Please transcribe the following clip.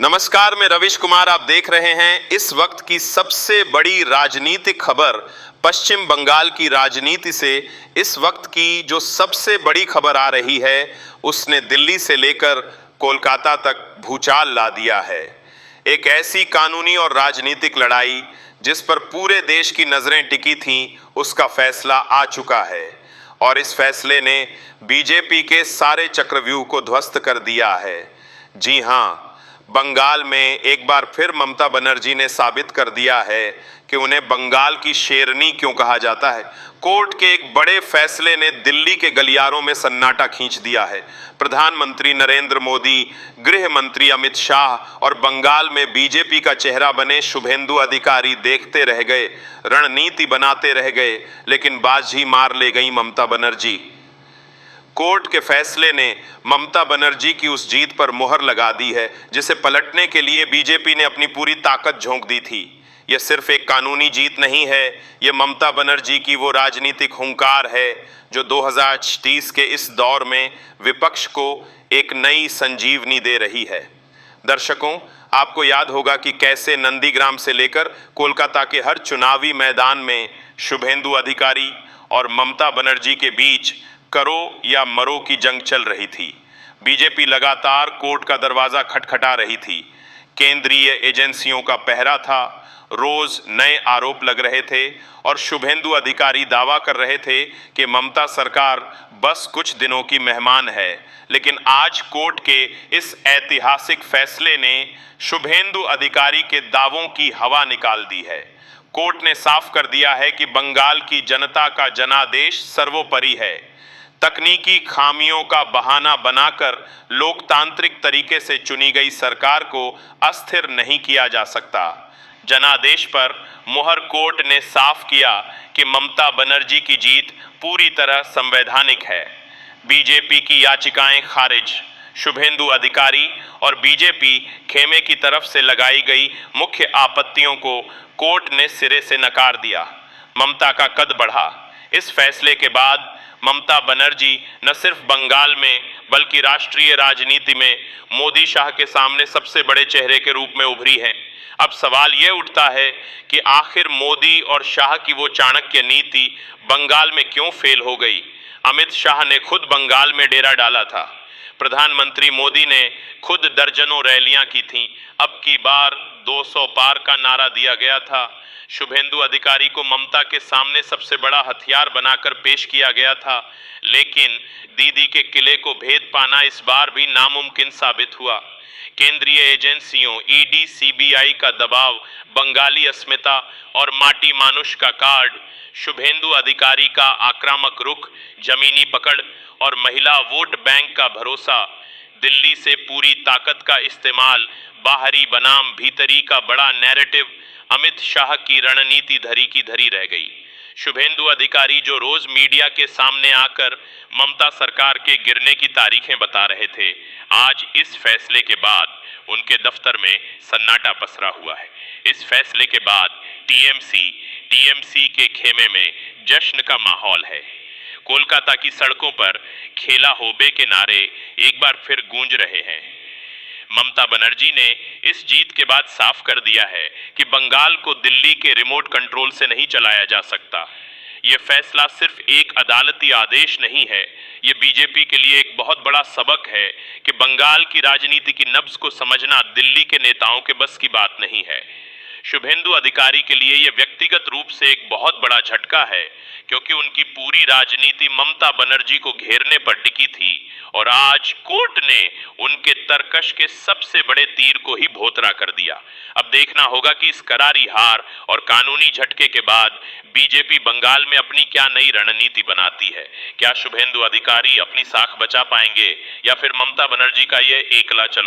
नमस्कार, मैं रविश कुमार। आप देख रहे हैं इस वक्त की सबसे बड़ी राजनीतिक खबर। पश्चिम बंगाल की राजनीति से इस वक्त की जो सबसे बड़ी खबर आ रही है, उसने दिल्ली से लेकर कोलकाता तक भूचाल ला दिया है। एक ऐसी कानूनी और राजनीतिक लड़ाई जिस पर पूरे देश की नजरें टिकी थीं, उसका फैसला आ चुका है और इस फैसले ने बीजेपी के सारे चक्रव्यूह को ध्वस्त कर दिया है। जी हां, बंगाल में एक बार फिर ममता बनर्जी ने साबित कर दिया है कि उन्हें बंगाल की शेरनी क्यों कहा जाता है। कोर्ट के एक बड़े फैसले ने दिल्ली के गलियारों में सन्नाटा खींच दिया है। प्रधानमंत्री नरेंद्र मोदी, गृह मंत्री अमित शाह और बंगाल में बीजेपी का चेहरा बने शुभेंदु अधिकारी देखते रह गए, रणनीति बनाते रह गए, लेकिन बाजी मार ले गई ममता बनर्जी। कोर्ट के फैसले ने ममता बनर्जी की उस जीत पर मुहर लगा दी है जिसे पलटने के लिए बीजेपी ने अपनी पूरी ताकत झोंक दी थी। यह सिर्फ एक कानूनी जीत नहीं है, यह ममता बनर्जी की वो राजनीतिक हुंकार है जो 2030 के इस दौर में विपक्ष को एक नई संजीवनी दे रही है। दर्शकों, आपको याद होगा कि कैसे नंदीग्राम से लेकर कोलकाता के हर चुनावी मैदान में शुभेंदु अधिकारी और ममता बनर्जी के बीच करो या मरो की जंग चल रही थी। बीजेपी लगातार कोर्ट का दरवाजा खटखटा रही थी, केंद्रीय एजेंसियों का पहरा था, रोज नए आरोप लग रहे थे और शुभेंदु अधिकारी दावा कर रहे थे कि ममता सरकार बस कुछ दिनों की मेहमान है। लेकिन आज कोर्ट के इस ऐतिहासिक फैसले ने शुभेंदु अधिकारी के दावों की हवा निकाल दी है। कोर्ट ने साफ कर दिया है कि बंगाल की जनता का जनादेश सर्वोपरि है। तकनीकी खामियों का बहाना बनाकर लोकतांत्रिक तरीके से चुनी गई सरकार को अस्थिर नहीं किया जा सकता। जनादेश पर मुहर कोर्ट ने साफ किया कि ममता बनर्जी की जीत पूरी तरह संवैधानिक है। बीजेपी की याचिकाएं खारिज, शुभेंदु अधिकारी और बीजेपी खेमे की तरफ से लगाई गई मुख्य आपत्तियों को कोर्ट ने सिरे से नकार दिया। ममता का कद बढ़ा। इस फैसले के बाद ममता बनर्जी न सिर्फ बंगाल में बल्कि राष्ट्रीय राजनीति में मोदी शाह के सामने सबसे बड़े चेहरे के रूप में उभरी हैं। अब सवाल यह उठता है कि आखिर मोदी और शाह की वो चाणक्य नीति बंगाल में क्यों फेल हो गई। अमित शाह ने खुद बंगाल में डेरा डाला था, प्रधानमंत्री मोदी ने खुद दर्जनों रैलियां की थीं, अब की बार 200 पार का नारा दिया गया था। शुभेंदु अधिकारी को ममता के सामने सबसे बड़ा हथियार बनाकर पेश किया गया था, लेकिन दीदी के किले को भेद पाना इस बार भी नामुमकिन साबित हुआ। केंद्रीय एजेंसियों ईडी, सीबीआई का दबाव, बंगाली अस्मिता और माटी मानुष का कार्ड, शुभेंदु अधिकारी का आक्रामक रुख, जमीनी पकड़ और महिला वोट बैंक का भरोसा, दिल्ली से पूरी ताकत का इस्तेमाल, बाहरी बनाम भीतरी का बड़ा नैरेटिव, अमित शाह की रणनीति धरी की धरी रह गई। शुभेंदु अधिकारी जो रोज मीडिया के सामने आकर ममता सरकार के गिरने की तारीखें बता रहे थे, आज इस फैसले के बाद उनके दफ्तर में सन्नाटा पसरा हुआ है। इस फैसले के बाद टीएमसी के खेमे में जश्न का माहौल है। कोलकाता की सड़कों पर खेला होबे के नारे एक बार फिर गूंज रहे हैं। ममता बनर्जी ने इस जीत के बाद साफ कर दिया है कि बंगाल को दिल्ली के रिमोट कंट्रोल से नहीं चलाया जा सकता। ये फैसला सिर्फ एक अदालती आदेश नहीं है, ये बीजेपी के लिए एक बहुत बड़ा सबक है कि बंगाल की राजनीति की नब्ज को समझना दिल्ली के नेताओं के बस की बात नहीं है। शुभेंदु अधिकारी के लिए यह व्यक्तिगत रूप से एक बहुत बड़ा झटका है, क्योंकि उनकी पूरी राजनीति ममता बनर्जी को घेरने पर टिकी थी और आज कोर्ट ने उनके तरकश के सबसे बड़े तीर को ही भोतरा कर दिया। अब देखना होगा कि इस करारी हार और कानूनी झटके के बाद बीजेपी बंगाल में अपनी क्या नई रणनीति बनाती है। क्या शुभेंदु अधिकारी अपनी साख बचा पाएंगे या फिर ममता बनर्जी का यह एकला चल